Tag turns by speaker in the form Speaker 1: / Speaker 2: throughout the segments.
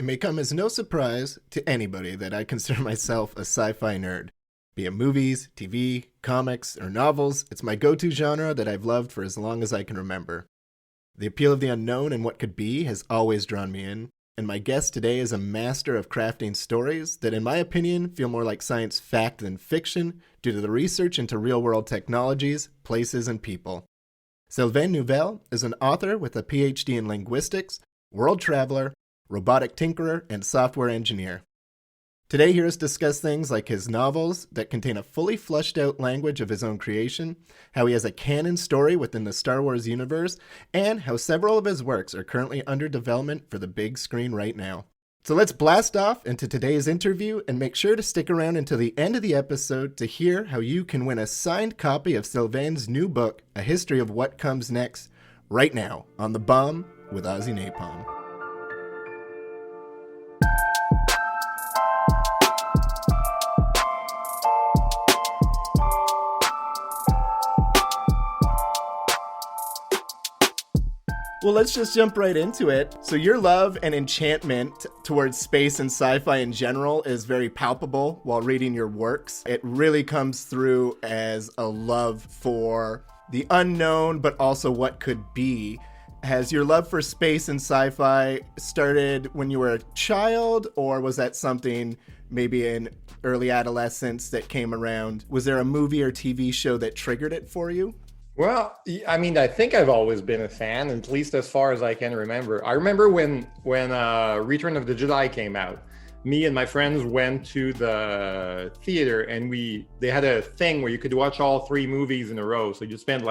Speaker 1: It may come as no surprise to anybody that I consider myself a sci-fi nerd. Be it movies, TV, comics, or novels, it's my go-to genre that I've loved for as long as I can remember. The appeal of the unknown and what could be has always drawn me in, and my guest today is a master of crafting stories that, in my opinion, feel more like science fact than fiction due to the research into real-world technologies, places, and people. Sylvain Neuvel is an author with a PhD in linguistics, world traveler, robotic tinkerer, and software engineer. Today, hear us discuss things like his novels that contain a fully fleshed out language of his own creation, how he has a canon story within the Star Wars universe, and how several of his works are currently under development for the big screen right now. So let's blast off into today's interview and make sure to stick around until the end of the episode to hear how you can win a signed copy of Sylvain's new book, A History of What Comes Next, right now on The Bomb with AUZZYNAPALM. Well, let's just jump right into it. So your love and enchantment towards space and sci-fi in general is very palpable while reading your works. It really comes through as a love for the unknown, but also what could be. Has your love for space and sci-fi started when you were a child, or was that something maybe in early adolescence that came around? Was there a movie or TV show that triggered it for you?
Speaker 2: Well, I mean, I think I've always been a fan, at least as far as I can remember. I remember when Return of the Jedi came out, me and my friends went to the theater and they had a thing where you could watch all three movies in a row. So you spent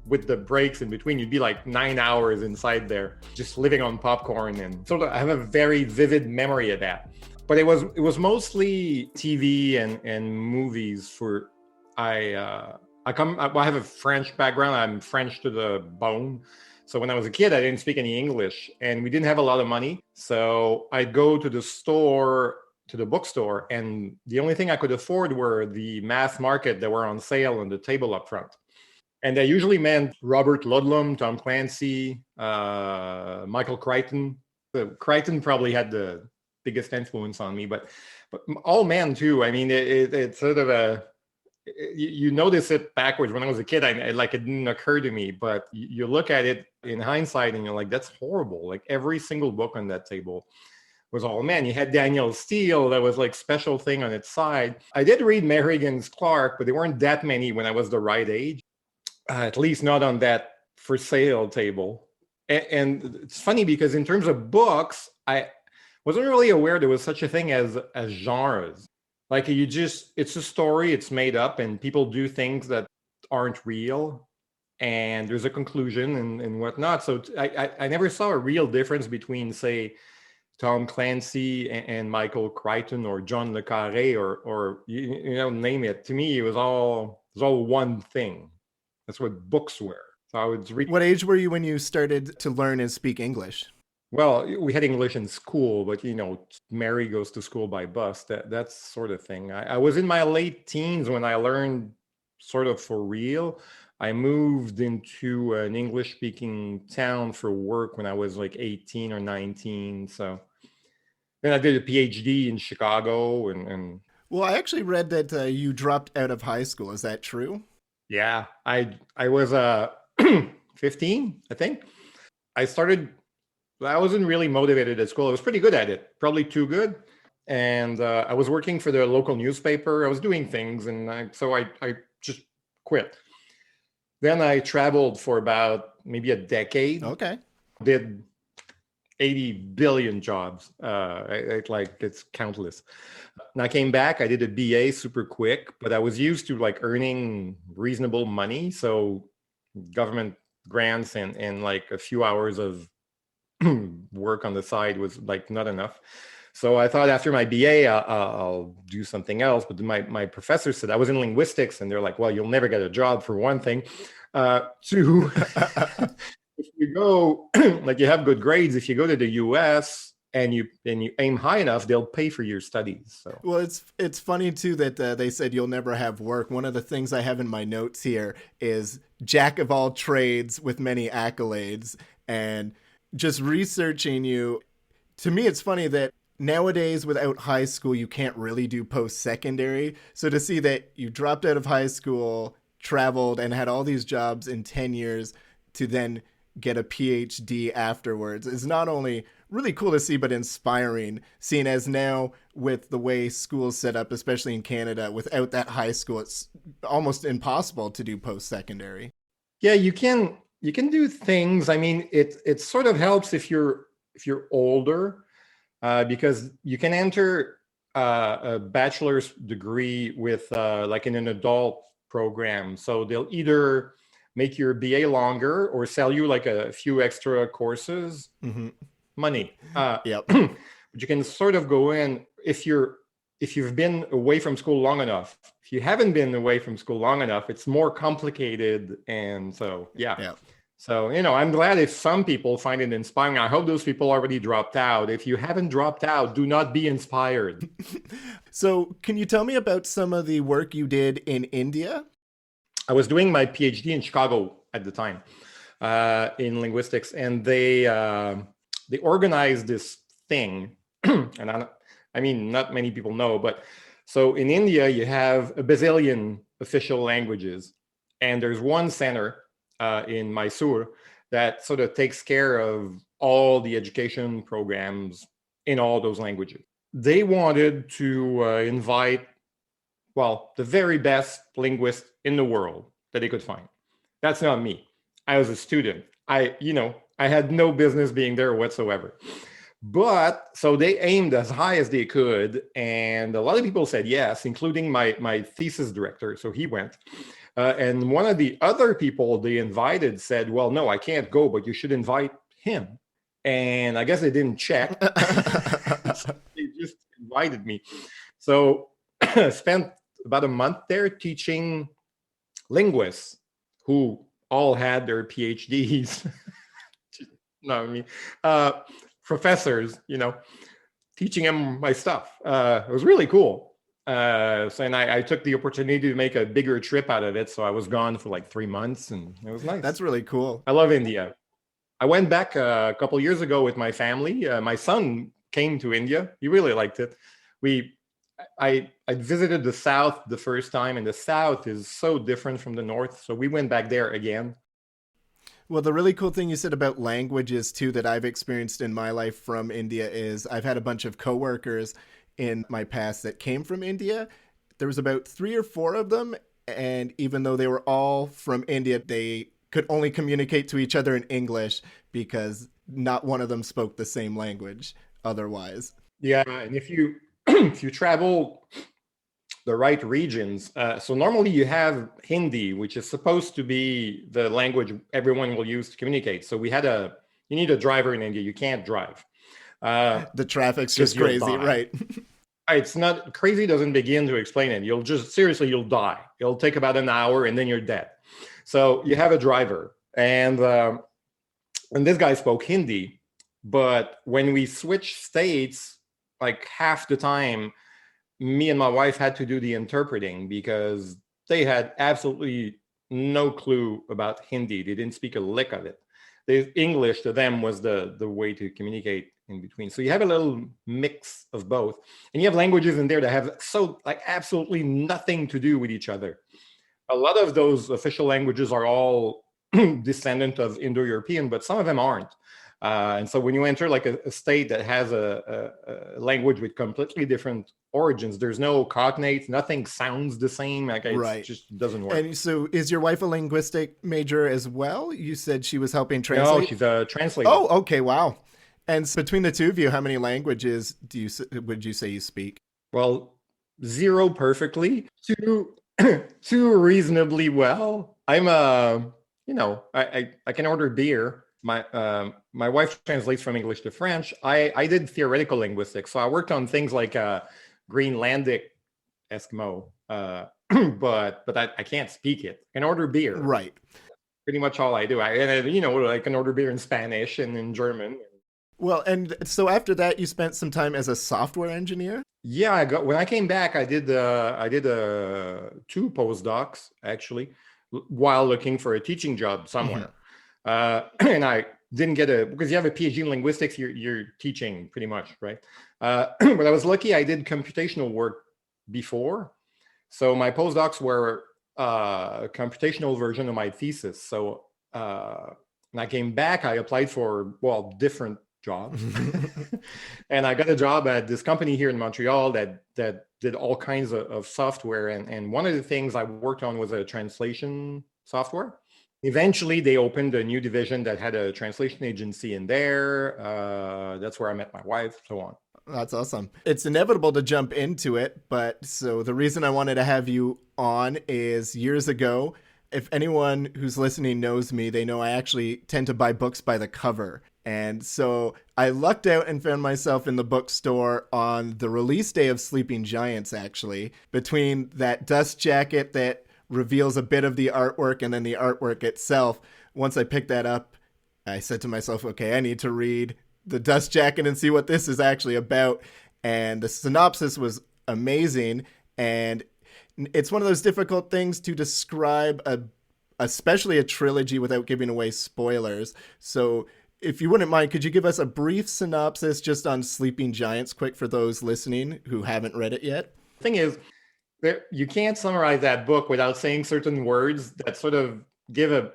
Speaker 2: with the breaks in between, you'd be 9 hours inside there, just living on popcorn. And so I have a very vivid memory of that. But it was mostly TV and movies for I have a French background. I'm French to the bone. So when I was a kid, I didn't speak any English and we didn't have a lot of money. So I'd go to the bookstore, and the only thing I could afford were the mass market that were on sale on the table up front. And that usually meant Robert Ludlum, Tom Clancy, Michael Crichton. Crichton probably had the biggest influence on me, but all men too. I mean, it's sort of you notice it backwards. When I was a kid, it didn't occur to me, but you look at it in hindsight and you're like, that's horrible. Every single book on that table was all men. You had Daniel Steele, that was special thing on its side. I did read Merrigan's Clark, but there weren't that many when I was the right age, at least not on that for sale table. And it's funny because in terms of books, I wasn't really aware there was such a thing as genres. It's a story, it's made up, and people do things that aren't real, and there's a conclusion and whatnot. So I never saw a real difference between, say, Tom Clancy and Michael Crichton or John le Carré or name it. To me, it was all one thing. That's what books were. So I would read.
Speaker 1: What age were you when you started to learn and speak English?
Speaker 2: Well, we had English in school, but Mary goes to school by bus, that sort of thing. I was in my late teens when I learned sort of for real. I moved into an English-speaking town for work when I was 18 or 19. So then I did a PhD in Chicago. And
Speaker 1: Well, I actually read that you dropped out of high school. Is that true?
Speaker 2: Yeah, I was 15, I think. I wasn't really motivated at school. I was pretty good at it, probably too good. And I was working for the local newspaper. I was doing things, and so I just quit. Then I traveled for about maybe a decade.
Speaker 1: Okay.
Speaker 2: Did 80 billion jobs. It's countless. And I came back. I did a BA super quick, but I was used to earning reasonable money. So government grants and a few hours of work on the side was not enough. So I thought after my BA, I'll do something else. But my professor said, I was in linguistics, and they're like, well, you'll never get a job for one thing. Two, if you go, you have good grades, if you go to the US and you aim high enough, they'll pay for your studies. So
Speaker 1: well, it's funny too that they said you'll never have work. One of the things I have in my notes here is jack of all trades with many accolades, and just researching you. To me, it's funny that nowadays, without high school, you can't really do post secondary. So to see that you dropped out of high school, traveled, and had all these jobs in 10 years to then get a PhD afterwards is not only really cool to see, but inspiring, seeing as now with the way school's set up, especially in Canada, without that high school, it's almost impossible to do post secondary.
Speaker 2: Yeah, you can do things. I mean, it sort of helps if you're older, because you can enter a bachelor's degree with like in an adult program. So they'll either make your BA longer or sell you like a few extra courses, money.
Speaker 1: Yep.
Speaker 2: But you can sort of go in if you've been away from school long enough. If you haven't been away from school long enough, it's more complicated. And so, yeah.
Speaker 1: Yeah.
Speaker 2: So, I'm glad if some people find it inspiring. I hope those people already dropped out. If you haven't dropped out, do not be inspired.
Speaker 1: So, can you tell me about some of the work you did in India?
Speaker 2: I was doing my PhD in Chicago at the time, in linguistics, and they organized this thing, and I mean, not many people know, but so in India, you have a bazillion official languages, and there's one center in Mysore that sort of takes care of all the education programs in all those languages. They wanted to invite, well, the very best linguist in the world that they could find. That's not me. I was a student. I had no business being there whatsoever. But so they aimed as high as they could, and a lot of people said yes, including my thesis director. So he went. And one of the other people they invited said, well, no, I can't go, but you should invite him. And I guess they didn't check. They just invited me. So I spent about a month there teaching linguists who all had their PhDs. No, I mean, professors, teaching them my stuff. It was really cool. And I took the opportunity to make a bigger trip out of it. So I was gone for like 3 months, and it was nice.
Speaker 1: That's really cool.
Speaker 2: I love India. I went back a couple years ago with my family. My son came to India. He really liked it. I visited the South the first time, and the South is so different from the North. So we went back there again.
Speaker 1: Well, the really cool thing you said about languages, too, that I've experienced in my life from India is I've had a bunch of coworkers in my past that came from India. There was about 3 or 4 of them. And even though they were all from India, they could only communicate to each other in English because not one of them spoke the same language otherwise.
Speaker 2: Yeah. And if you if you travel the right regions, so normally you have Hindi, which is supposed to be the language everyone will use to communicate. So you need a driver in India. You can't drive.
Speaker 1: The traffic's just crazy, right?
Speaker 2: It's not crazy. Doesn't begin to explain it. You'll die. It'll take about an hour and then you're dead. So you have a driver, and this guy spoke Hindi, but when we switched states, like half the time, me and my wife had to do the interpreting because they had absolutely no clue about Hindi. They didn't speak a lick of it. English to them was the way to communicate in between. So you have a little mix of both, and you have languages in there that have absolutely nothing to do with each other. A lot of those official languages are all descendant of Indo-European, but some of them aren't. And so when you enter like a state that has a language with completely different origins, there's no cognates, nothing sounds the same. It just doesn't work.
Speaker 1: And so is your wife a linguistic major as well? You said she was helping translate?
Speaker 2: No, she's a translator.
Speaker 1: Oh, okay, wow. And between the two of you, how many languages would you say you speak?
Speaker 2: Well, 0 perfectly, 2 reasonably well. I'm I can order beer. My wife translates from English to French. I did theoretical linguistics, so I worked on things like Greenlandic Eskimo, but I can't speak it. I can order beer.
Speaker 1: Right.
Speaker 2: Pretty much all I do. I can order beer in Spanish and in German.
Speaker 1: Well, and so after that, you spent some time as a software engineer?
Speaker 2: Yeah, when I came back, I did 2 postdocs actually, while looking for a teaching job somewhere. And I didn't get because you have a PhD in linguistics, you're teaching pretty much, right? But I was lucky I did computational work before. So my postdocs were a computational version of my thesis. So when I came back, I applied for, well, different jobs. And I got a job at this company here in Montreal that did all kinds of software. And one of the things I worked on was a translation software. Eventually, they opened a new division that had a translation agency in there. That's where I met my wife, so on.
Speaker 1: That's awesome. It's inevitable to jump into it, but so the reason I wanted to have you on is years ago, if anyone who's listening knows me, they know I actually tend to buy books by the cover. And so I lucked out and found myself in the bookstore on the release day of Sleeping Giants, actually, between that dust jacket that reveals a bit of the artwork and then the artwork itself. Once I picked that up, I said to myself, okay, I need to read the dust jacket and see what this is actually about. And the synopsis was amazing. And it's one of those difficult things to describe, especially a trilogy, without giving away spoilers. So if you wouldn't mind, could you give us a brief synopsis just on Sleeping Giants, quick, for those listening who haven't read it yet?
Speaker 2: The thing is, you can't summarize that book without saying certain words that sort of give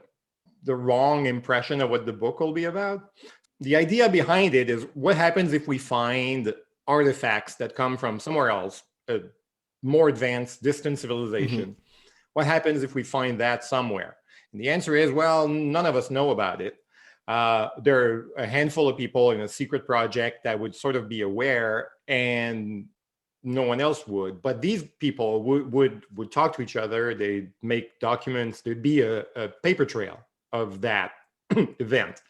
Speaker 2: the wrong impression of what the book will be about. The idea behind it is what happens if we find artifacts that come from somewhere else, a more advanced, distant civilization. Mm-hmm. What happens if we find that somewhere? And the answer is, well, none of us know about it. There are a handful of people in a secret project that would sort of be aware, and no one else would. But these people would talk to each other. They'd make documents. There'd be a paper trail of that event.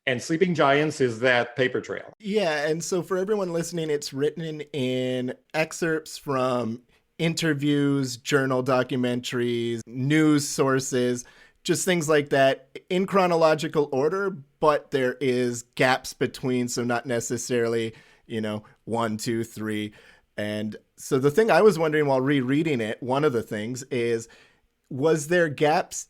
Speaker 2: And Sleeping Giants is that paper trail.
Speaker 1: Yeah, and so for everyone listening, it's written in excerpts from interviews, journal documentaries, news sources, just things like that in chronological order, but there is gaps between, so not necessarily, 1, 2, 3. And so the thing I was wondering while rereading it, one of the things is, was there gaps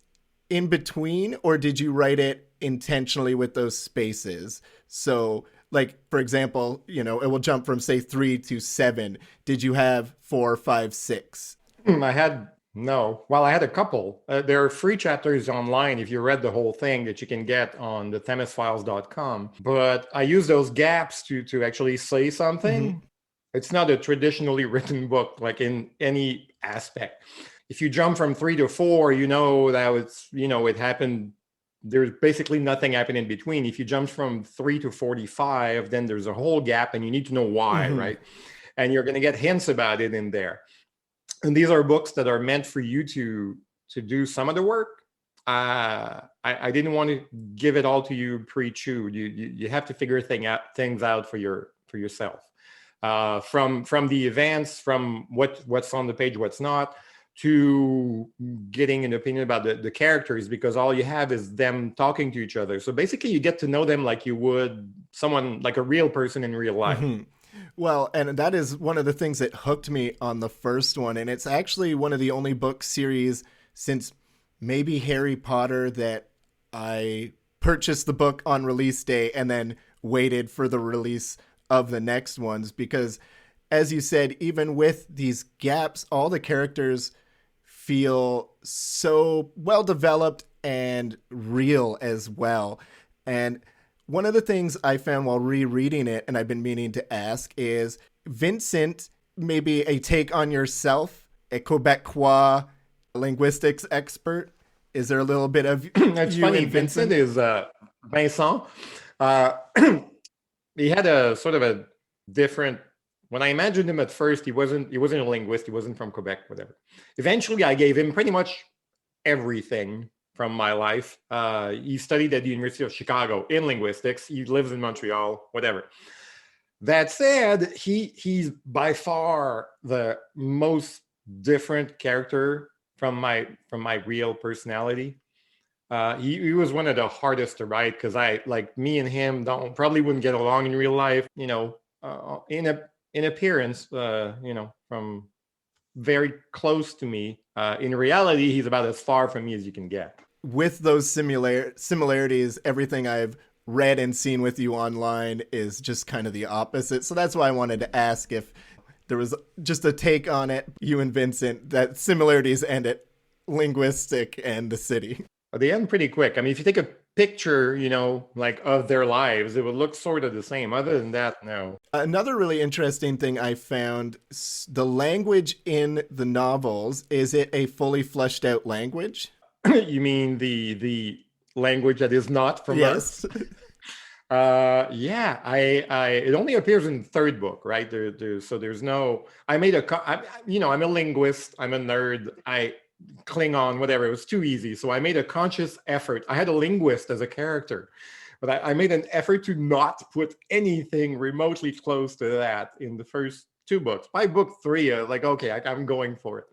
Speaker 1: in between, or did you write it intentionally with those spaces? So like, for example, it will jump from say 3 to 7. Did you have 4, 5, 6?
Speaker 2: I had a couple. There are free chapters online if you read the whole thing that you can get on the themisfiles.com. But I use those gaps to actually say something. Mm-hmm. It's not a traditionally written book, like in any aspect. If you jump from 3 to 4, that it happened. There's basically nothing happening in between. If you jump from 3 to 45, then there's a whole gap and you need to know why, mm-hmm. right? And you're going to get hints about it in there. And these are books that are meant for you to do some of the work. I didn't want to give it all to you pre-chewed. You have to figure things out for yourself. From the events, from what's on the page, what's not, to getting an opinion about the characters, because all you have is them talking to each other. So basically you get to know them like you would someone, like a real person in real life.
Speaker 1: Mm-hmm. Well, and that is one of the things that hooked me on the first one. And it's actually one of the only book series since maybe Harry Potter that I purchased the book on release day and then waited for the release of the next ones. Because as you said, even with these gaps, all the characters feel so well developed and real as well. And one of the things I found while rereading it, and I've been meaning to ask, is Vincent, maybe a take on yourself, a Quebecois linguistics expert. Is there a little bit of
Speaker 2: it's
Speaker 1: you
Speaker 2: funny,
Speaker 1: and Vincent?
Speaker 2: Is Vincent. He had a sort of a different. When I imagined him at first, he wasn't a linguist. He wasn't from Quebec, whatever. Eventually, I gave him pretty much everything from my life. He studied at the University of Chicago in linguistics. He lives in Montreal, whatever. That said, he's by far the most different character from my real personality. He was one of the hardest to write because me and him probably wouldn't get along in real life. In appearance, from very close to me. In reality, he's about as far from me as you can get.
Speaker 1: With those similarities, everything I've read and seen with you online is just kind of the opposite. So that's why I wanted to ask if there was just a take on it, you and Vincent, that similarities end at linguistic and the city.
Speaker 2: They end pretty quick. I mean, if you take a picture, like of their lives, it would look sort of the same. Other than that, no.
Speaker 1: Another really interesting thing I found, the language in the novels, is it a fully fleshed out language?
Speaker 2: You mean the language that is not from
Speaker 1: Yes.
Speaker 2: Earth? Yeah, it only appears in the third book, right? So there's no. I'm a linguist. I'm a nerd. Klingon, whatever. It was too easy, so I made a conscious effort. I had a linguist as a character, but I made an effort to not put anything remotely close to that in the first two books. By book three, like, okay, I'm going for it.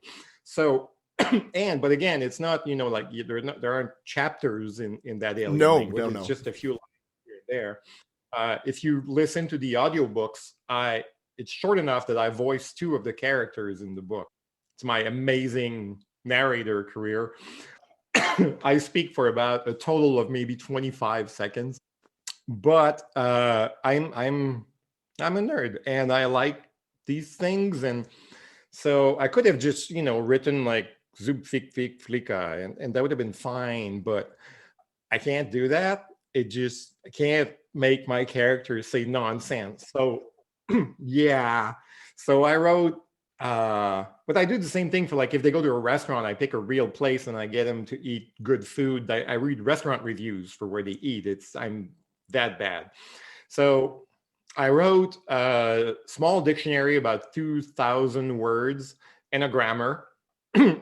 Speaker 2: So. But again, it's not, like there aren't chapters in that alien language.
Speaker 1: No.
Speaker 2: It's just a few lines here and there. If you listen to the audiobooks, it's short enough that I voice two of the characters in the book. It's my amazing narrator career. I speak for about a total of maybe 25 seconds, but I'm a nerd and I like these things, and so I could have just written like Zoop Fik Fik Flika, and that would have been fine, but I can't do that. I can't make my character say nonsense. So yeah. So I wrote, but I do the same thing for, like, if they go to a restaurant, I pick a real place and I get them to eat good food. I read restaurant reviews for where they eat. I'm that bad. So I wrote a small dictionary, about 2,000 words, and a grammar.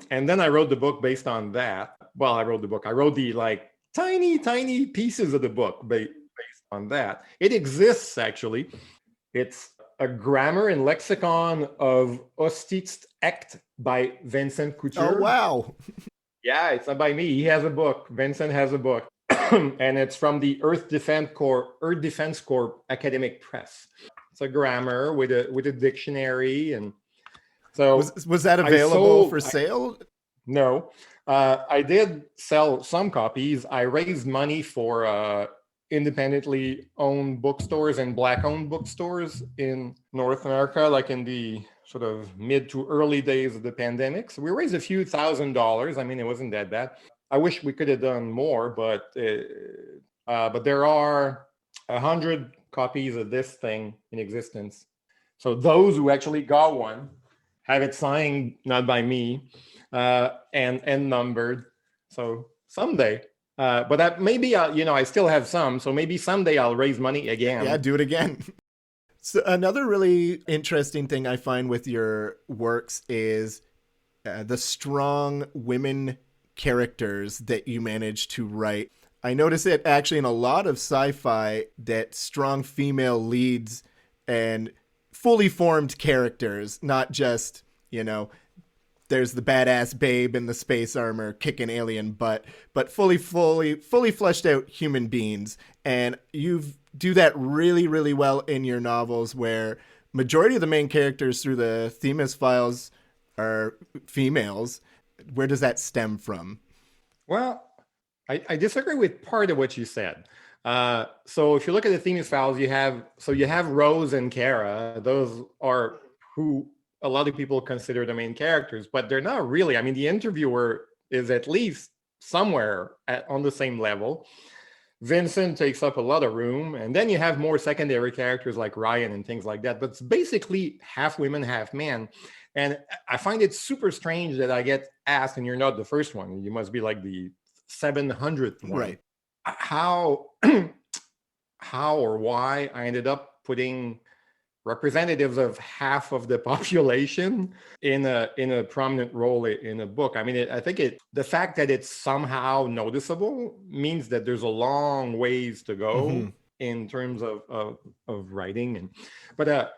Speaker 2: And then I wrote the book based on that. Well, I wrote the like tiny pieces of the book based on that. It exists, actually. It's a grammar and lexicon of AUZZY by Vincent Couture.
Speaker 1: Oh, wow.
Speaker 2: Yeah, it's not by me. He has a book. Vincent has a book. And it's from the Earth Defense Corps Academic Press. It's a grammar with a dictionary. And so
Speaker 1: was that available for sale?
Speaker 2: No. I did sell some copies. I raised money for independently owned bookstores and Black-owned bookstores in North America, like in the sort of mid to early days of the pandemic. So we raised a few $1,000s. I mean, it wasn't that bad. I wish we could have done more, but there are 100 copies of this thing in existence. So those who actually got one have it signed, not by me, and numbered. So someday, but that maybe I still have some. So maybe someday I'll raise money again.
Speaker 1: Yeah, do it again. So another really interesting thing I find with your works is the strong women characters that you manage to write. I notice it actually in a lot of sci-fi that strong female leads and fully formed characters, not just, there's the badass babe in the space armor kicking alien butt, but fully fleshed out human beings. And you do that really, really well in your novels, where majority of the main characters through the Themis Files are females. Where does that stem from?
Speaker 2: Well, I disagree with part of what you said. So if you look at the Themis Files, you have Rose and Kara. Those are who a lot of people consider the main characters, but they're not really. I mean, the interviewer is at least somewhere on the same level. Vincent takes up a lot of room, and then you have more secondary characters like Ryan and things like that. But it's basically half women, half men. And I find it super strange that I get asked, and you're not the first one. You must be like the 700th one.
Speaker 1: Right.
Speaker 2: How or why I ended up putting representatives of half of the population in a prominent role in a book. I mean, I think the fact that it's somehow noticeable means that there's a long ways to go in terms of writing. But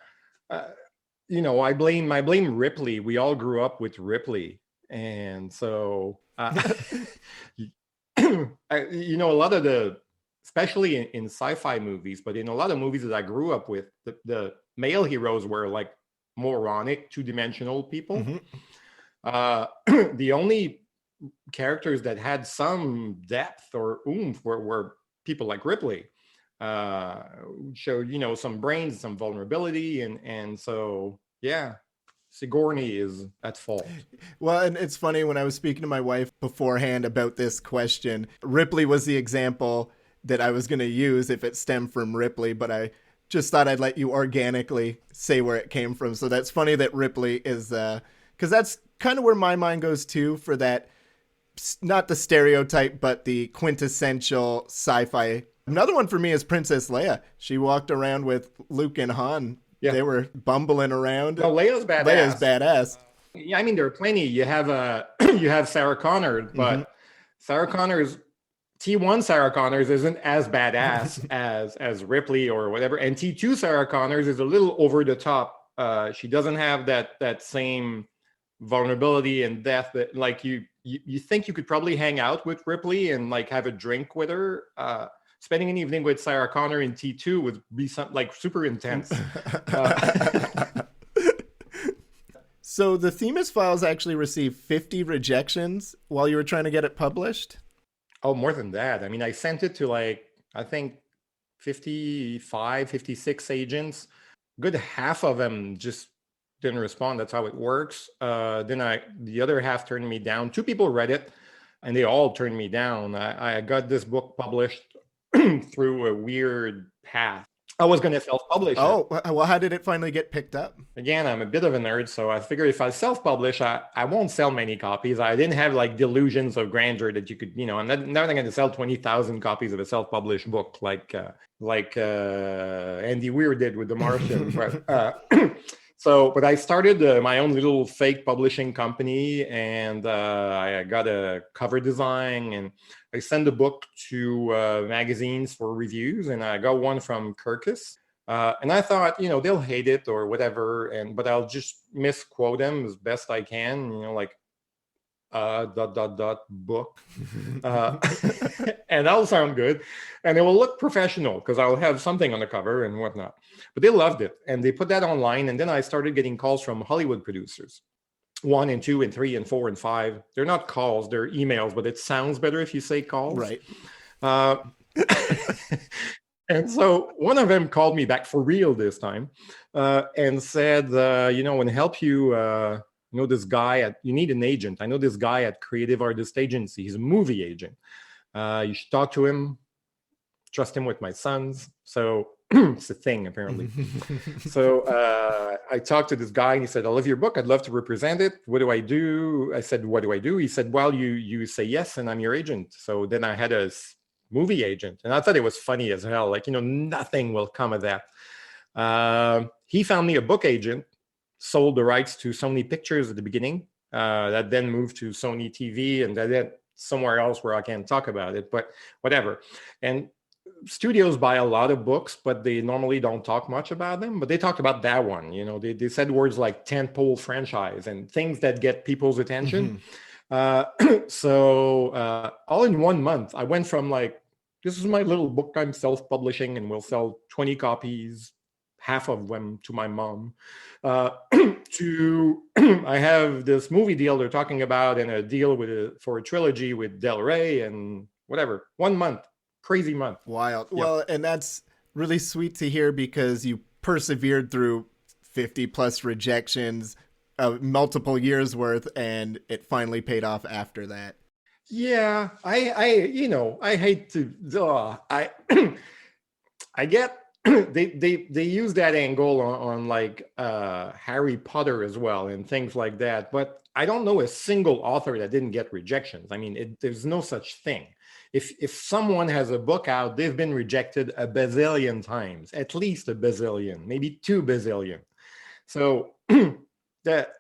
Speaker 2: I blame Ripley. We all grew up with Ripley, and so a lot of especially in sci-fi movies, but in a lot of movies that I grew up with, the male heroes were like moronic, two-dimensional people. The only characters that had some depth or oomph were people like Ripley. uh, showed, you know, some brains, some vulnerability, and so yeah, Sigourney is at fault.
Speaker 1: Well, and it's funny, when I was speaking to my wife beforehand about this question, Ripley was the example that I was going to use if it stemmed from Ripley, but I just thought I'd let you organically say where it came from. So that's funny that Ripley is, because that's kind of where my mind goes too, for that, not the stereotype, but the quintessential sci-fi. Another one for me is Princess Leia. She walked around with Luke and Han.
Speaker 2: Yeah.
Speaker 1: They were bumbling around.
Speaker 2: Well, Leia's badass.
Speaker 1: Leia's badass.
Speaker 2: Yeah, I mean, there are plenty. You have you have Sarah Connor, but Sarah Connor's T1 Sarah Connors isn't as badass as Ripley or whatever, and T2 Sarah Connors is a little over the top. She doesn't have that same vulnerability and depth that, like, you think you could probably hang out with Ripley and like have a drink with her. Spending an evening with Sarah Connor in T2 would be something like super intense.
Speaker 1: So the Themis Files actually received 50 rejections while you were trying to get it published?
Speaker 2: Oh, more than that. I mean, I sent it to, like, I think 55, 56 agents. Good half of them just didn't respond. That's how it works. Then the other half turned me down. 2 people read it and they all turned me down. I got this book published through a weird path. I was going to self-publish it.
Speaker 1: Oh, well, how did it finally get picked up?
Speaker 2: Again, I'm a bit of a nerd, so I figured if I self-publish, I won't sell many copies. I didn't have like delusions of grandeur that you could, you know, I'm not going to sell 20,000 copies of a self-published book like Andy Weir did with The Martian. But I started my own little fake publishing company, and I got a cover design, and I sent the book to magazines for reviews, and I got one from Kirkus. And I thought, you know, they'll hate it or whatever, but I'll just misquote them as best I can, you know, like book, and that'll sound good, and it will look professional because I'll have something on the cover and whatnot. But they loved it, and they put that online, and then I started getting calls from Hollywood producers, 1 and 2 and 3 and 4 and 5. They're not calls, they're emails, but it sounds better if you say calls,
Speaker 1: right?
Speaker 2: And so one of them called me back for real this time, and said, you know, I want to help you. You know this guy you need an agent. I know this guy at Creative Artist Agency. He's a movie agent. You should talk to him. Trust him with my sons. So it's a thing, apparently. So I talked to this guy, and he said, I love your book. I'd love to represent it. What do I do? I said, what do I do? He said, well, you say yes, and I'm your agent. So then I had a movie agent, and I thought it was funny as hell. Like, you know, nothing will come of that. He found me a book agent, sold the rights to Sony Pictures at the beginning, that then moved to Sony TV, and then somewhere else where I can't talk about it, but whatever. And studios buy a lot of books, but they normally don't talk much about them. But they talked about that one. You know, they said words like tentpole franchise and things that get people's attention. So all in 1 month, I went from like, this is my little book I'm self-publishing and will sell 20 copies, half of them to my mom, to I have this movie deal they're talking about, and a deal for a trilogy with Del Rey and whatever. 1 month, crazy month.
Speaker 1: Wild. Yep. Well, and that's really sweet to hear, because you persevered through 50 plus rejections, multiple years worth, and it finally paid off after that.
Speaker 2: Yeah, I you know, I hate to, I get they use that angle on like Harry Potter as well and things like that, but I don't know a single author that didn't get rejections. I mean, there's no such thing. If someone has a book out, they've been rejected a bazillion times, at least a bazillion, maybe 2 bazillion. So that,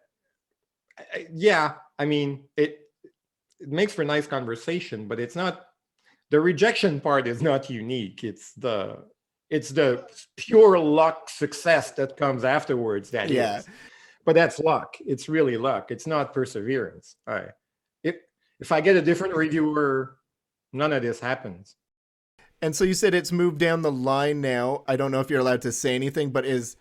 Speaker 2: yeah, I mean, it makes for nice conversation, but it's not, the rejection part is not unique. It's the pure luck success that comes afterwards. That is. But that's luck. It's really luck. It's not perseverance. All right. If I get a different reviewer, none of this happens.
Speaker 1: And so you said it's moved down the line now. I don't know if you're allowed to say anything, but is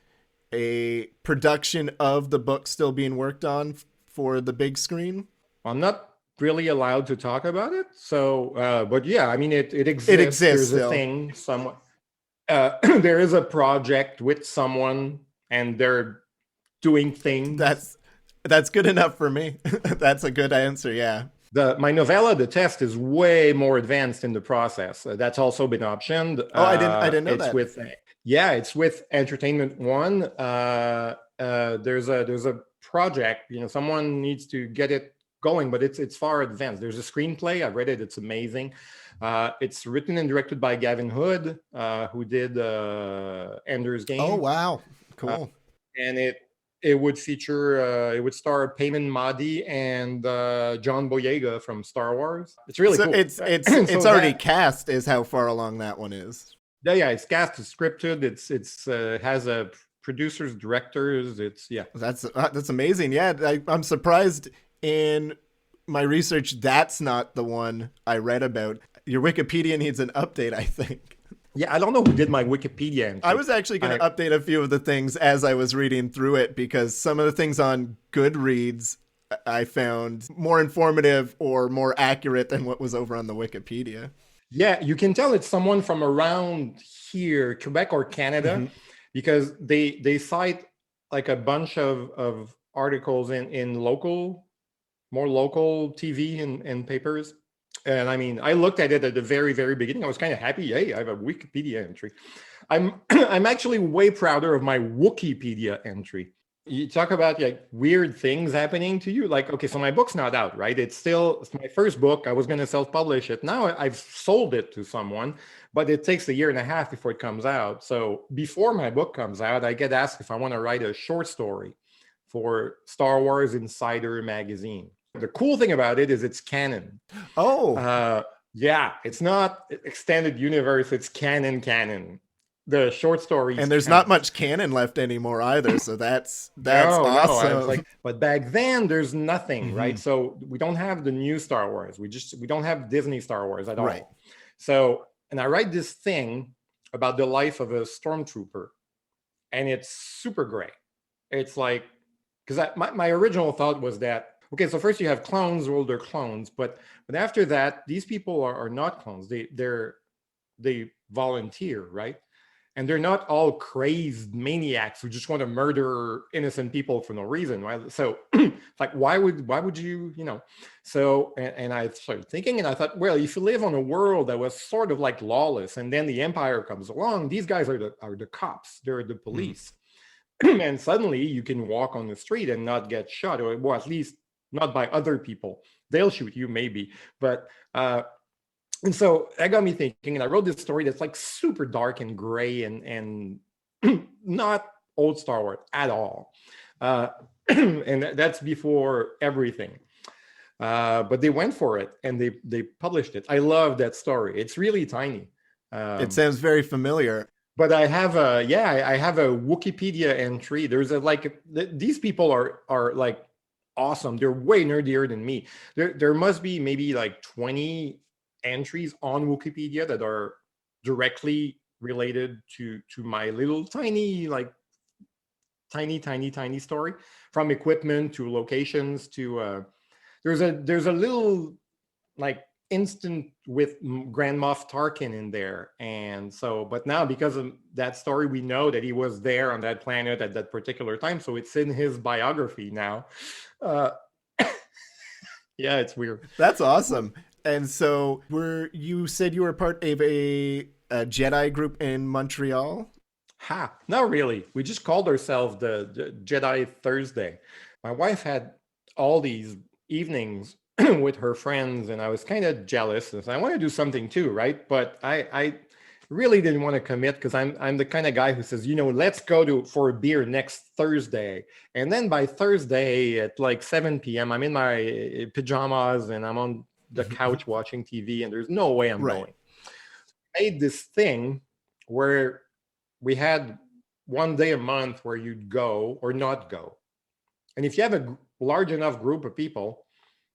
Speaker 1: a production of the book still being worked on for the big screen?
Speaker 2: I'm not really allowed to talk about it. So, but yeah, I mean, it exists.
Speaker 1: It exists.
Speaker 2: There's a thing somewhat. There is a project with someone, and they're doing things.
Speaker 1: That's that's good enough for me. That's a good answer. Yeah.
Speaker 2: My novella, The Test, is way more advanced in the process. That's also been optioned.
Speaker 1: Oh, I didn't know
Speaker 2: It's
Speaker 1: that.
Speaker 2: with, yeah, it's with Entertainment One. There's a project. Someone needs to get it going, but it's far advanced. There's a screenplay. I've read it. It's amazing. It's written and directed by Gavin Hood, who did Ender's
Speaker 1: Oh,
Speaker 2: Game,
Speaker 1: wow.
Speaker 2: uh,
Speaker 1: Cool.
Speaker 2: and it would feature, it would star Payman Mahdi and John Boyega from Star Wars. It's really
Speaker 1: So
Speaker 2: cool.
Speaker 1: it's
Speaker 2: So
Speaker 1: already
Speaker 2: that,
Speaker 1: cast is how far along that one is.
Speaker 2: yeah, it's cast, it's scripted, it's has a producers, directors. It's, yeah.
Speaker 1: That's amazing. Yeah, I'm surprised in my research that's not the one I read about. Your Wikipedia needs an update, I think.
Speaker 2: Yeah, I don't know who did my Wikipedia entry.
Speaker 1: I was actually going to update a few of the things as I was reading through it because some of the things on Goodreads I found more informative or more accurate than what was over on the Wikipedia.
Speaker 2: Yeah, you can tell it's someone from around here, Quebec or Canada,
Speaker 1: Mm-hmm.
Speaker 2: because they cite like a bunch of articles in more local TV and papers. And I mean, I looked at it at the very, very beginning. I was kind of happy. Hey, I have a Wikipedia entry. I'm I'm actually way prouder of my Wikipedia entry. You talk about like weird things happening to you. Like, okay, so my book's not out, right? It's my first book. I was going to self-publish it. Now I've sold it to someone, but it takes a year and a half before it comes out. So before my book comes out, I get asked if I want to write a short story for Star Wars Insider magazine. The cool thing about it is it's canon.
Speaker 1: Oh,
Speaker 2: Yeah, it's not extended universe, it's canon. The short stories
Speaker 1: and there's
Speaker 2: count.
Speaker 1: not much canon left anymore either, so that's
Speaker 2: No,
Speaker 1: awesome.
Speaker 2: I was like, but back then there's nothing,
Speaker 1: Mm-hmm.
Speaker 2: right? So we don't have the new Star Wars. We don't have Disney Star Wars at all.
Speaker 1: Right.
Speaker 2: So, and I write this thing about the life of a stormtrooper, and it's super great. It's like, because my original thought was that, okay, so first you have clones, well, they're clones, but after that, these people are not clones. They volunteer, right? And they're not all crazed maniacs who just want to murder innocent people for no reason, right? So like, why would you, So, and I started thinking, and I thought, well, if you live on a world that was sort of like lawless, and then the Empire comes along, these guys are the cops, they're the police. And suddenly you can walk on the street and not get shot, or well, at least not by other people. They'll shoot you maybe, but and so that got me thinking, and I wrote this story that's like super dark and gray and not old Star Wars at all. And that's before everything. But they went for it and they published it. I love that story. It's really tiny.
Speaker 1: It sounds very familiar.
Speaker 2: But I have I have a Wikipedia entry. There's these people are like awesome. They're way nerdier than me. There must be maybe like 20 entries on Wikipedia that are directly related to my little tiny story, from equipment to locations to there's a little like instant with Grand Moff Tarkin in there. And so, but now because of that story, we know that he was there on that planet at that particular time. So it's in his biography now. Yeah, it's weird.
Speaker 1: That's awesome. And so, you said you were part of a Jedi group in Montreal?
Speaker 2: Not really. We just called ourselves the Jedi Thursday. My wife had all these evenings with her friends, and I was kind of jealous. And I want to do something too, right? But I really didn't want to commit because I'm the kind of guy who says, let's go for a beer next Thursday. And then by Thursday at like 7 p.m., I'm in my pajamas and I'm on the couch watching TV, and there's no way I'm going. I made this thing where we had one day a month where you'd go or not go. And if you have a large enough group of people,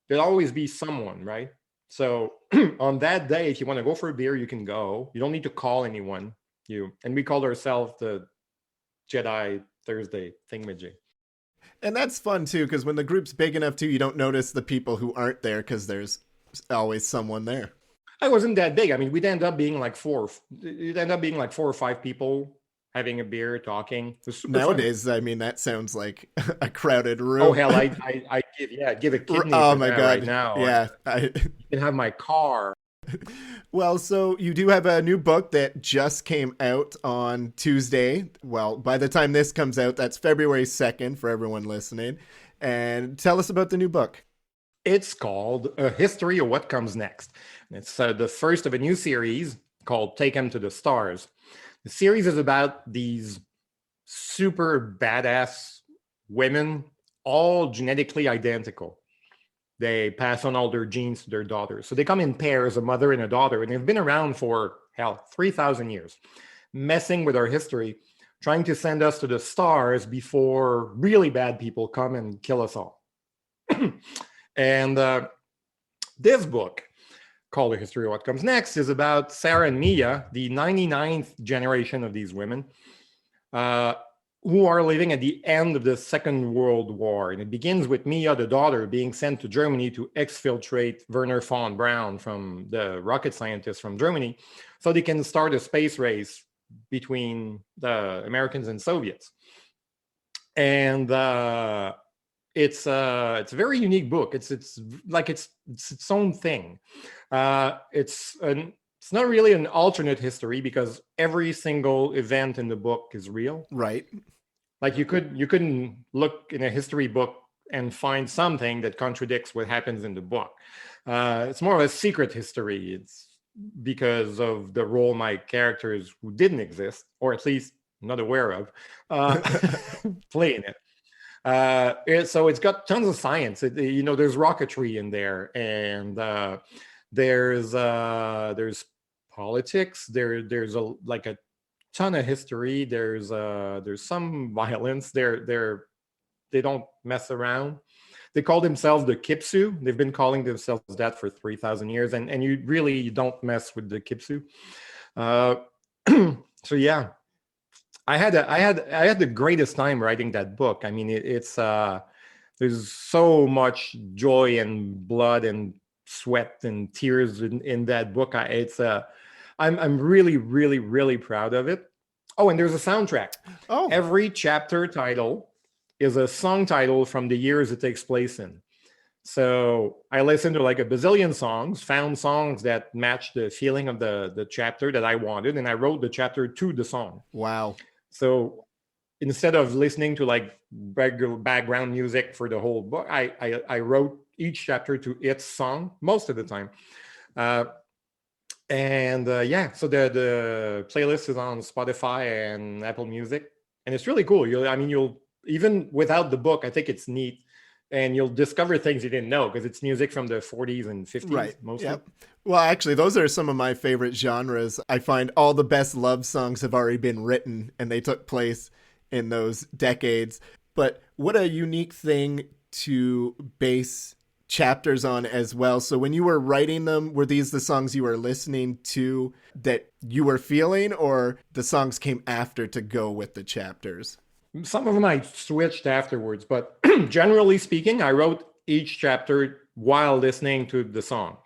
Speaker 2: there'll always be someone, right? So on that day, if you want to go for a beer, you can go. You don't need to call anyone. And we called ourselves the Jedi Thursday thingamajig.
Speaker 1: And that's fun too, because when the group's big enough too, you don't notice the people who aren't there because there's always someone there.
Speaker 2: I wasn't that big. I mean, we'd end up being like it'd end up being like 4 or 5 people having a beer, talking. It was super fun.
Speaker 1: Nowadays, I mean, that sounds like a crowded
Speaker 2: Oh
Speaker 1: room.
Speaker 2: hell, I'd give a kidney
Speaker 1: Oh
Speaker 2: for
Speaker 1: my
Speaker 2: that right
Speaker 1: God.
Speaker 2: now.
Speaker 1: Yeah.
Speaker 2: You can have my car.
Speaker 1: Well, so you do have a new book that just came out on Tuesday. Well, by the time this comes out, that's February 2nd for everyone listening. And tell us about the new book.
Speaker 2: It's called A History of What Comes Next. It's the first of a new series called Take 'Em to the Stars. The series is about these super badass women, all genetically identical. They pass on all their genes to their daughters. So they come in pairs, a mother and a daughter, and they've been around for, hell, 3,000 years, messing with our history, trying to send us to the stars before really bad people come and kill us all. And this book, called The History of What Comes Next, is about Sarah and Mia, the 99th generation of these women, who are living at the end of the Second World War. And it begins with Mia, the daughter, being sent to Germany to exfiltrate Werner von Braun, from the rocket scientist from Germany, so they can start a space race between the Americans and Soviets. And it's a very unique book. It's its own thing. It's not really an alternate history, because every single event in the book is real.
Speaker 1: Right.
Speaker 2: Like you couldn't look in a history book and find something that contradicts what happens in the book. It's more of a secret history. It's because of the role my characters, who didn't exist, or at least not aware of, play in it. So it's got tons of science. There's rocketry in there, and there's politics. There's a ton of history. There's some violence. They don't mess around. They call themselves the Kipsu. They've been calling themselves that for 3,000 years, and you don't mess with the Kipsu. So yeah, I had the greatest time writing that book. I mean, there's so much joy and blood and sweat and tears in that book. I'm really, really, really proud of it. Oh, and there's a soundtrack.
Speaker 1: Oh.
Speaker 2: Every chapter title is a song title from the years it takes place in. So I listened to like a bazillion songs, found songs that matched the feeling of the chapter that I wanted, and I wrote the chapter to the song.
Speaker 1: Wow.
Speaker 2: So instead of listening to like regular background music for the whole book, I wrote each chapter to its song most of the time. So the playlist is on Spotify and Apple Music, and it's really cool. You'll even without the book, I think it's neat, and you'll discover things you didn't know, because it's music from the 40s and 50s,
Speaker 1: right.
Speaker 2: mostly.
Speaker 1: Yep. Well, actually, those are some of my favorite genres. I find all the best love songs have already been written, and they took place in those decades. But what a unique thing to base chapters on as well. So when you were writing them, were these the songs you were listening to that you were feeling, or the songs came after to go with the chapters?
Speaker 2: Some of them I switched afterwards, but generally speaking, I wrote each chapter while listening to the song.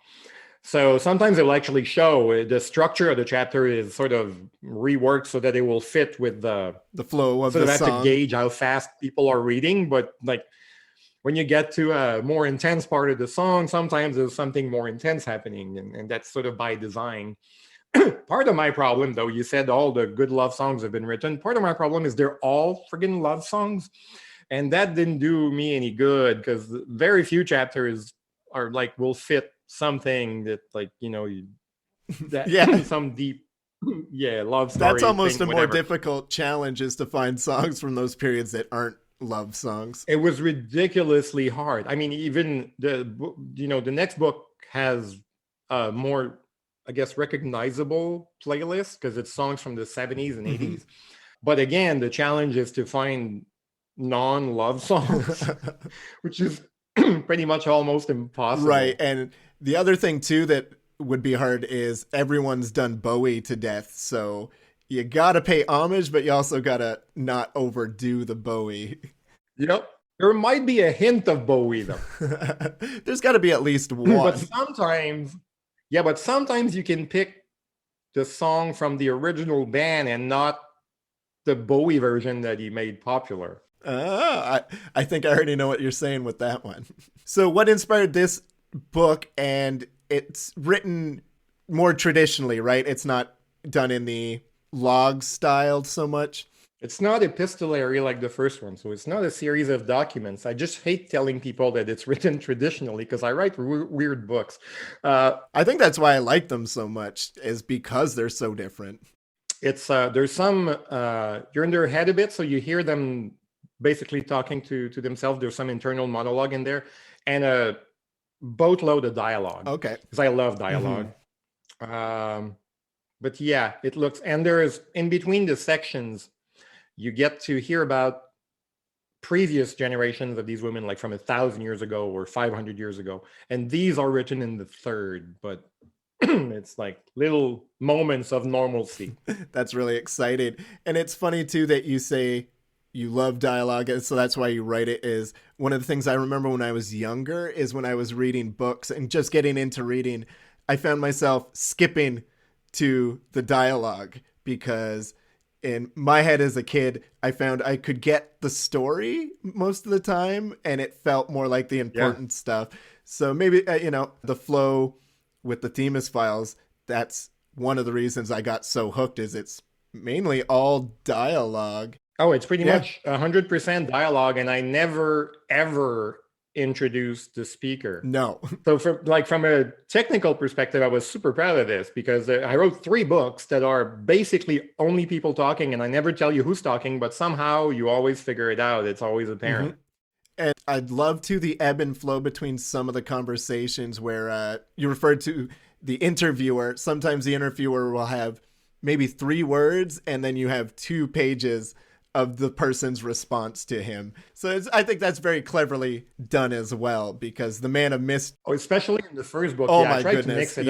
Speaker 2: So sometimes it will actually show the structure of the chapter is sort of reworked so that it will fit with the
Speaker 1: flow of
Speaker 2: the song.
Speaker 1: So
Speaker 2: have to gauge how fast people are reading, but like when you get to a more intense part of the song, sometimes there's something more intense happening, and that's sort of by design. Part of my problem, though, you said all the good love songs have been written. Part of my problem is they're all friggin' love songs, and that didn't do me any good, because very few chapters are like will fit something that
Speaker 1: yeah,
Speaker 2: some deep love story.
Speaker 1: That's almost a more difficult challenge, is to find songs from those periods that aren't love songs.
Speaker 2: It was ridiculously hard. I mean, even the next book has more, I guess, recognizable playlist, because it's songs from the 70s and 80s. But again, the challenge is to find non-love songs, which is pretty much almost impossible.
Speaker 1: Right. And the other thing too that would be hard is everyone's done Bowie to death. So you got to pay homage, but you also got to not overdo the Bowie.
Speaker 2: Yep. There might be a hint of Bowie, though.
Speaker 1: There's got to be at least one.
Speaker 2: But sometimes Yeah, but sometimes you can pick the song from the original band and not the Bowie version that he made popular.
Speaker 1: I think I already know what you're saying with that one. So, what inspired this book? And it's written more traditionally, right? It's not done in the log style so much.
Speaker 2: It's not epistolary like the first one, so it's not a series of documents. I just hate telling people that it's written traditionally because I write weird books.
Speaker 1: I think that's why I like them so much, is because they're so different.
Speaker 2: It's there's some you're in their head a bit, so you hear them basically talking to themselves. There's some internal monologue in there, and a boatload of dialogue.
Speaker 1: Okay,
Speaker 2: because I love dialogue. But yeah, it looks, and there is in between the sections, you get to hear about previous generations of these women, like from 1,000 years ago or 500 years ago, and these are written in the third, but it's like little moments of normalcy.
Speaker 1: That's really exciting. And it's funny too that you say you love dialogue, and so that's why you write it. Is one of the things I remember when I was younger is when I was reading books and just getting into reading, I found myself skipping to the dialogue because in my head as a kid, I found I could get the story most of the time and it felt more like the important stuff. So maybe, the flow with the Themis Files, that's one of the reasons I got so hooked, is it's mainly all dialogue.
Speaker 2: Oh, it's pretty much 100% dialogue, and I never ever introduced the speaker.
Speaker 1: No.
Speaker 2: So from a technical perspective, I was super proud of this because I wrote 3 books that are basically only people talking, and I never tell you who's talking, but somehow you always figure it out. It's always apparent.
Speaker 1: Mm-hmm. And I'd love to the ebb and flow between some of the conversations where you referred to the interviewer. Sometimes the interviewer will have maybe 3 words, and then you have 2 pages of the person's response to him. So I think that's very cleverly done as well, because the man of mystery.
Speaker 2: Oh, especially in the first book.
Speaker 1: Oh, my
Speaker 2: I tried
Speaker 1: goodness.
Speaker 2: to mix it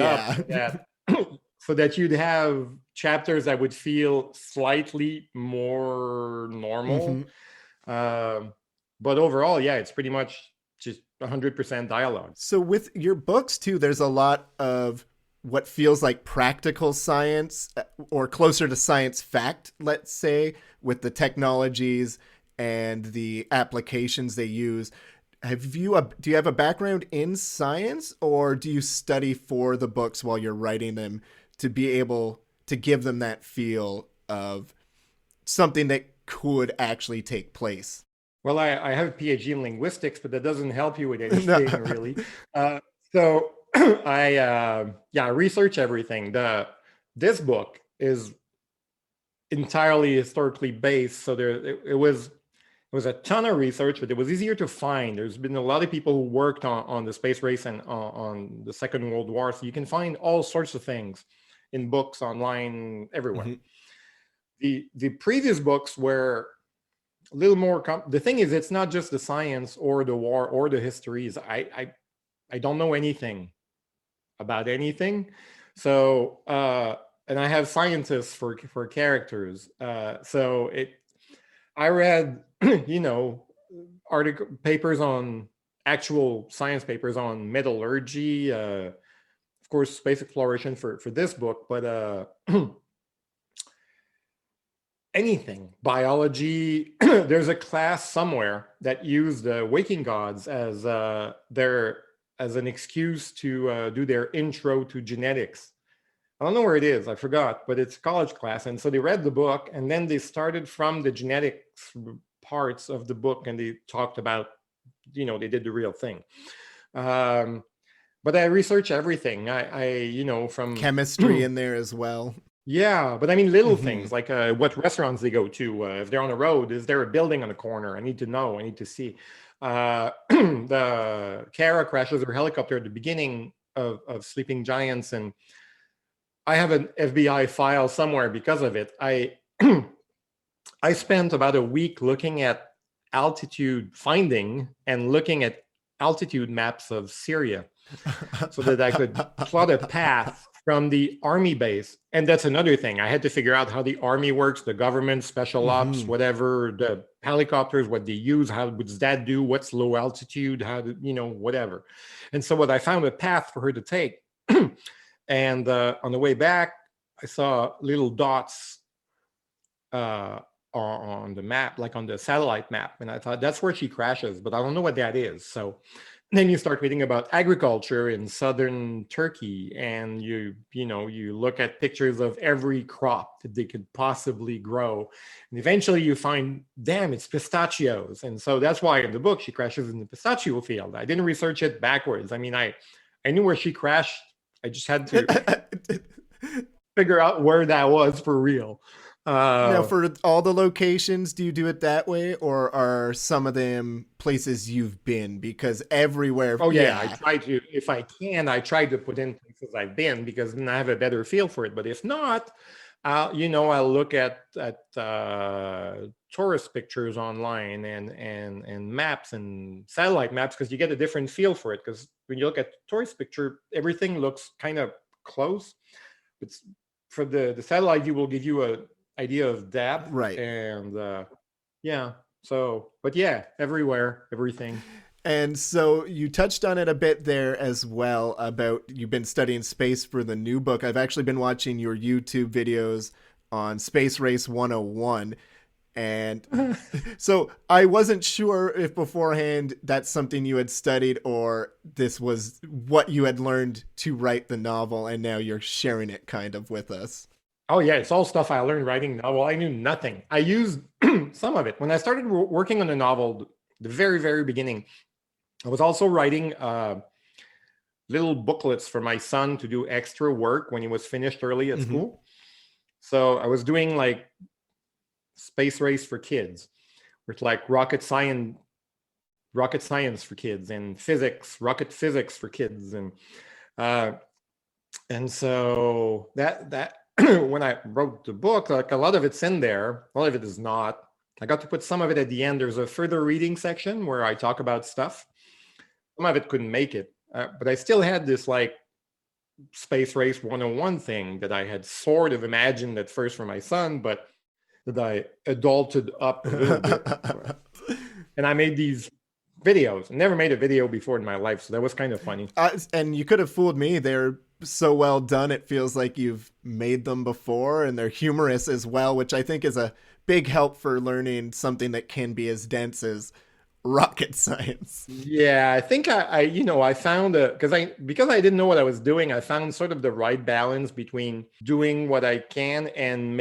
Speaker 2: up so that you'd have chapters that would feel slightly more normal. Mm-hmm. But overall, it's pretty much just 100% dialogue.
Speaker 1: So with your books too, there's a lot of what feels like practical science, or closer to science fact, let's say, with the technologies and the applications they use. Do you have a background in science, or do you study for the books while you're writing them to be able to give them that feel of something that could actually take place?
Speaker 2: Well, I have a PhD in linguistics, but that doesn't help you with anything, really. So I research everything. This book is entirely historically based, so it was a ton of research, but it was easier to find. There's been a lot of people who worked on the space race and on the Second World War, so you can find all sorts of things in books, online, everywhere. Mm-hmm. The previous books were a little more the thing is, it's not just the science or the war or the histories. I don't know anything about anything, so and I have scientists for characters, so I read papers on actual science papers on metallurgy, of course space exploration for this book, but anything, biology. There's a class somewhere that used the waking gods as an excuse to do their intro to genetics. I don't know where it is, I forgot, but it's a college class. And so they read the book, and then they started from the genetics parts of the book, and they talked about, they did the real thing. But I research everything. I from
Speaker 1: chemistry in there as well.
Speaker 2: Yeah, but I mean little things like what restaurants they go to. If they're on a road, is there a building on the corner? I need to know. I need to see. The Kara crashes her helicopter at the beginning of Sleeping Giants, and I have an FBI file somewhere because of it. I spent about a week looking at altitude finding and looking at altitude maps of Syria so that I could plot a path from the army base. And that's another thing. I had to figure out how the army works, the government, special ops, whatever, the helicopters, what they use, how does that do, what's low altitude, how to, whatever. And so what I found a path for her to take. And on the way back, I saw little dots on the map, like on the satellite map. And I thought, that's where she crashes, but I don't know what that is. So then you start reading about agriculture in southern Turkey, and you look at pictures of every crop that they could possibly grow, and eventually you find, damn, it's pistachios. And so that's why in the book she crashes in the pistachio field. I didn't research it backwards. I mean, I knew where she crashed. I just had to figure out where that was for real.
Speaker 1: Now, for all the locations, do you do it that way, or are some of them places you've been? Because everywhere.
Speaker 2: Oh yeah, I try to, if I can, I try to put in places I've been, because then I have a better feel for it. But if not, I'll look at tourist pictures online and maps and satellite maps, because you get a different feel for it. Because when you look at tourist picture, everything looks kind of close. But for the satellite view will give you a idea of depth,
Speaker 1: right?
Speaker 2: And yeah, so, but yeah, everywhere, everything.
Speaker 1: And so you touched on it a bit there as well, about you've been studying space for the new book. I've actually been watching your YouTube videos on Space Race 101. And so I wasn't sure if beforehand that's something you had studied, or this was what you had learned to write the novel, and now you're sharing it kind of with us.
Speaker 2: Oh yeah, it's all stuff I learned writing novel. I knew nothing. I used some of it. When I started working on the novel, the very, very beginning, I was also writing little booklets for my son to do extra work when he was finished early at school. So I was doing like Space Race for kids, with like rocket science for kids, and rocket physics for kids. And so that when I wrote the book, like a lot of it's in there, a lot of it is not. I got to put some of it at the end. There's a further reading section where I talk about stuff. Some of it couldn't make it, but I still had this like Space Race 101 thing that I had sort of imagined at first for my son, but that I adulted up a little bit. And I made these videos. I never made a video before in my life, so that was kind of funny.
Speaker 1: And you could have fooled me. They're so well done, it feels like you've made them before, and they're humorous as well, which I think is a big help for learning something that can be as dense as rocket science.
Speaker 2: Yeah, I think I found because I didn't know what I was doing, I found sort of the right balance between doing what I can and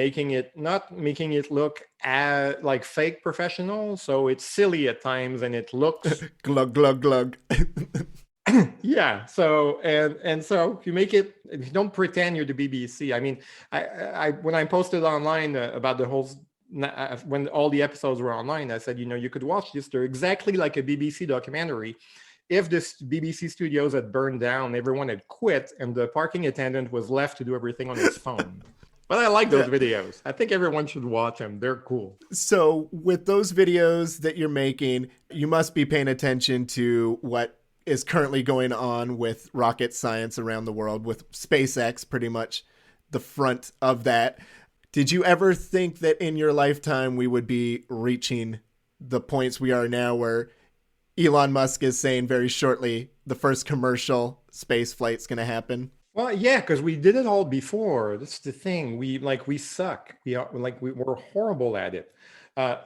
Speaker 2: not making it look like fake professional. So it's silly at times and it looks
Speaker 1: glug glug glug.
Speaker 2: Yeah. So and so if you don't pretend you're the BBC. I mean, I when I posted online about the whole, when all the episodes were online, I said, you could watch this. They're exactly like a BBC documentary. If this BBC studios had burned down, everyone had quit, and the parking attendant was left to do everything on his phone. But I like those videos. I think everyone should watch them. They're cool.
Speaker 1: So with those videos that you're making, you must be paying attention to what is currently going on with rocket science around the world, with SpaceX pretty much the front of that. Did you ever think that in your lifetime we would be reaching the points we are now, where Elon Musk is saying very shortly the first commercial space flight's going to happen?
Speaker 2: Well, yeah, because we did it all before. That's the thing. We suck. We're horrible at it.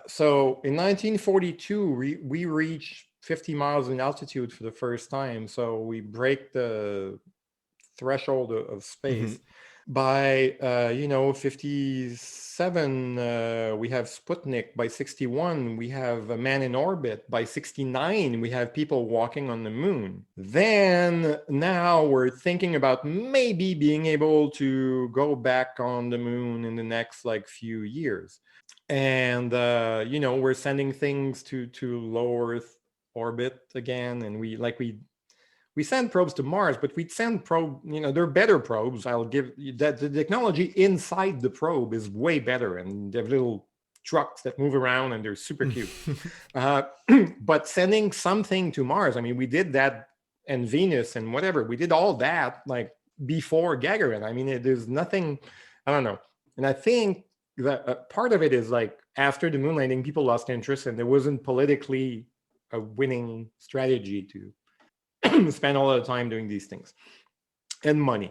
Speaker 2: So in 1942, we reached 50 miles in altitude for the first time. So we break the threshold of space. Mm-hmm. By 57, we have Sputnik. By 61, we have a man in orbit. By 69, we have people walking on the moon. Then now we're thinking about maybe being able to go back on the moon in the next few years. And we're sending things to low Earth orbit again, and we send probes to Mars, but we'd send they're better probes. I'll give you that. The technology inside the probe is way better, and they have little trucks that move around, and they're super cute. But sending something to Mars, I mean, we did that, and Venus and whatever. We did all that before Gagarin. I mean, there's nothing, I don't know. And I think that part of it is after the moon landing, people lost interest, and there wasn't politically a winning strategy to spend all the time doing these things, and money.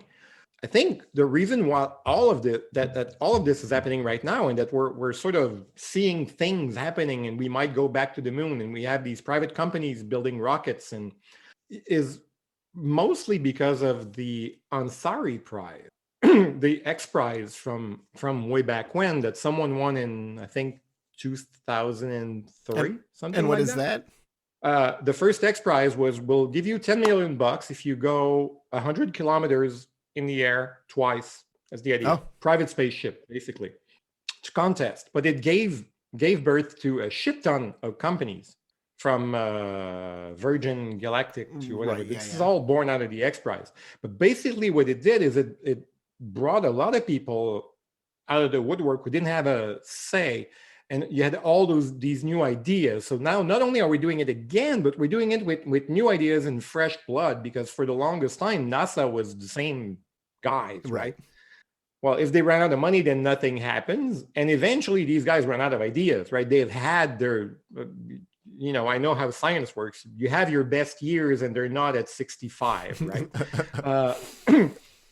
Speaker 2: I think the reason why all of this that all of this is happening right now, and that we're sort of seeing things happening, and we might go back to the moon, and we have these private companies building rockets, and is mostly because of the Ansari Prize, the X Prize from way back when, that someone won in, I think, 2003, something
Speaker 1: And what
Speaker 2: like
Speaker 1: is that?
Speaker 2: The first X Prize was, we'll give you 10 million bucks if you go 100 kilometers in the air twice. That's the idea.
Speaker 1: Oh.
Speaker 2: Private spaceship, basically. It's a contest, but it gave birth to a shit ton of companies, from Virgin Galactic to whatever.
Speaker 1: Right,
Speaker 2: This is all born out of the X Prize. But basically what it did is it brought a lot of people out of the woodwork who didn't have a say, and you had all these new ideas. So now not only are we doing it again, but we're doing it with new ideas and fresh blood, because for the longest time NASA was the same guys, right? Well, if they ran out of money, then nothing happens, and eventually these guys run out of ideas, right? They've had their I know how science works. You have your best years and they're not at 65, right?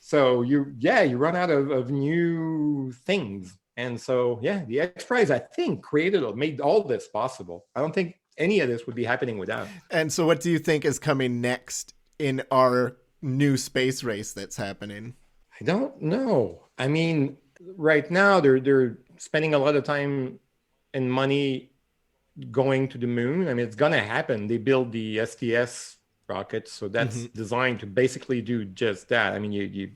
Speaker 2: So you run out of new things. And so, the X Prize, I think, made all this possible. I don't think any of this would be happening without.
Speaker 1: And so what do you think is coming next in our new space race that's happening?
Speaker 2: I don't know. I mean, right now they're spending a lot of time and money going to the moon. I mean, it's gonna happen. They build the STS rocket, so that's designed to basically do just that. I mean, you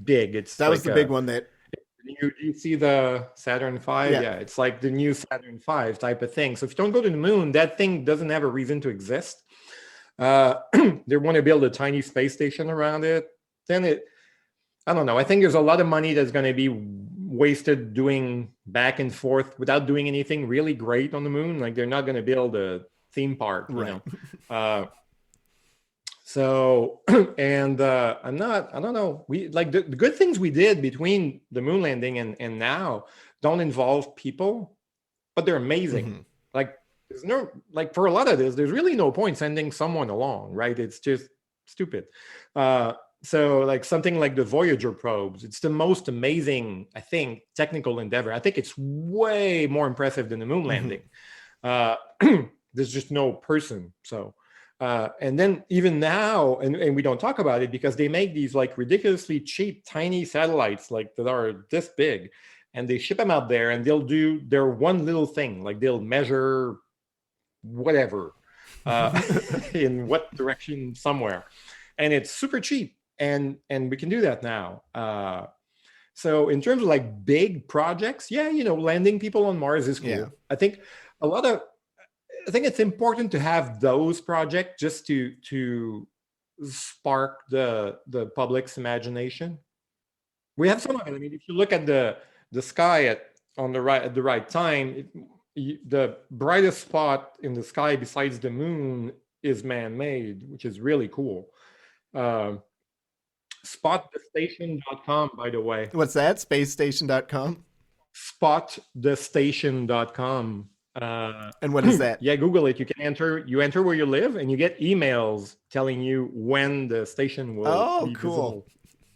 Speaker 2: big. That
Speaker 1: was the big one that
Speaker 2: you see the Saturn V. Yeah, it's like the new Saturn V type of thing. So if you don't go to the moon, that thing doesn't have a reason to exist. They want to build a tiny space station around it. Then I don't know. I think there's a lot of money that's going to be wasted doing back and forth without doing anything really great on the moon. Like, they're not going to build a theme park, you know. So, and I don't know. We like the good things we did between the moon landing and now don't involve people, but they're amazing. Like, there's no, like, for a lot of this, there's really no point sending someone along, right? It's just stupid. So like something like the Voyager probes, it's the most amazing, I think, technical endeavor. I think it's way more impressive than the moon landing. There's just no person. So, and then even now, and we don't talk about it because they make these like ridiculously cheap, tiny satellites like that are this big, and they ship them out there, and they'll do their one little thing, like they'll measure whatever in what direction somewhere, and it's super cheap. And we can do that now. So in terms of like big projects, landing people on Mars is cool. I think it's important to have those projects just to spark the public's imagination. We have some of it. I mean, if you look at the sky at the right time, the brightest spot in the sky besides the moon is man-made, which is really cool. Spotthestation.com, by the way.
Speaker 1: What's that? Spacestation.com?
Speaker 2: Spotthestation.com.
Speaker 1: And what is that?
Speaker 2: Yeah, Google it. You enter where you live, and you get emails telling you when the station will be visible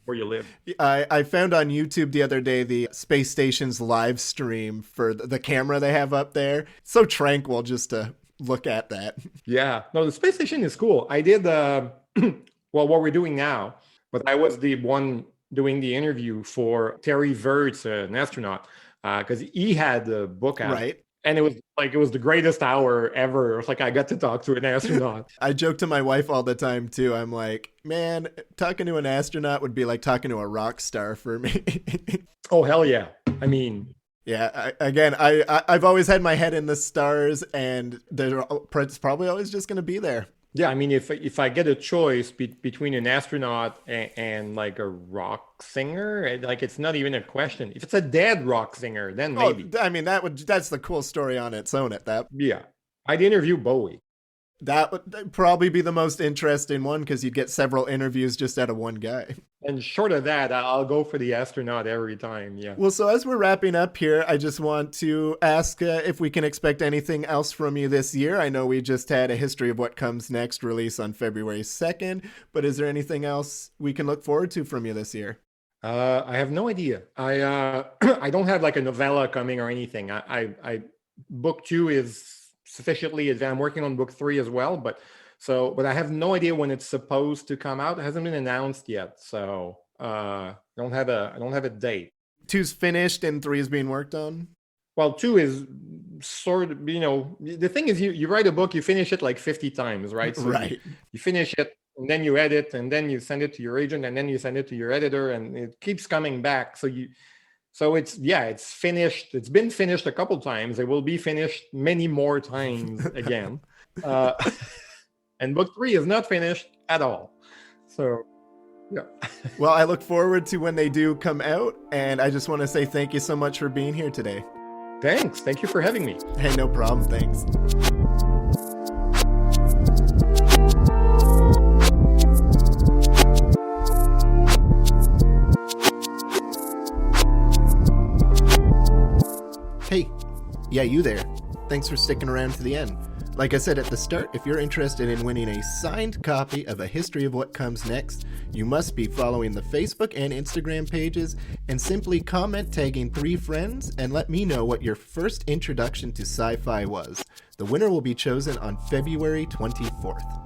Speaker 2: where you live.
Speaker 1: I found on YouTube the other day the space station's live stream for the camera they have up there. It's so tranquil just to look at that.
Speaker 2: Yeah. No, the space station is cool. I did what we're doing now, but I was the one doing the interview for Terry Wirtz, an astronaut, because he had the book out.
Speaker 1: Right.
Speaker 2: And it was the greatest hour ever. It was like I got to talk to an astronaut.
Speaker 1: I joke to my wife all the time too. I'm like, man, talking to an astronaut would be like talking to a rock star for me.
Speaker 2: Oh, hell yeah. I mean,
Speaker 1: yeah, I've always had my head in the stars, and it's probably always just going to be there.
Speaker 2: Yeah, I mean, if I get a choice between an astronaut and like a rock singer, like it's not even a question. If it's a dead rock singer, then maybe.
Speaker 1: I mean, that's the cool story on its own at that.
Speaker 2: Yeah, I'd interview Bowie.
Speaker 1: That would probably be the most interesting one because you'd get several interviews just out of one guy.
Speaker 2: And short of that, I'll go for the astronaut every time, yeah.
Speaker 1: Well, so as we're wrapping up here, I just want to ask if we can expect anything else from you this year. I know we just had a History of What Comes Next release on February 2nd, but is there anything else we can look forward to from you this year?
Speaker 2: I have no idea. I don't have like a novella coming or anything. I book 2 is sufficiently advanced. I'm working on book 3 as well, but I have no idea when it's supposed to come out. It hasn't been announced yet, so I don't have a date.
Speaker 1: 2's finished and 3 is being worked on.
Speaker 2: Well, 2 is sort of, the thing is, you write a book, you finish it like 50 times, right? So
Speaker 1: right.
Speaker 2: You finish it, and then you edit, and then you send it to your agent, and then you send it to your editor, and it keeps coming back. So it's finished. It's been finished a couple times. It will be finished many more times again. And book 3 is not finished at all. So, yeah.
Speaker 1: Well, I look forward to when they do come out, and I just want to say thank you so much for being here today.
Speaker 2: Thanks. Thank you for having me.
Speaker 1: Hey, no problem. Thanks. Hey, yeah, you there. Thanks for sticking around to the end. Like I said at the start, if you're interested in winning a signed copy of A History of What Comes Next, you must be following the Facebook and Instagram pages and simply comment tagging 3 friends and let me know what your first introduction to sci-fi was. The winner will be chosen on February 24th.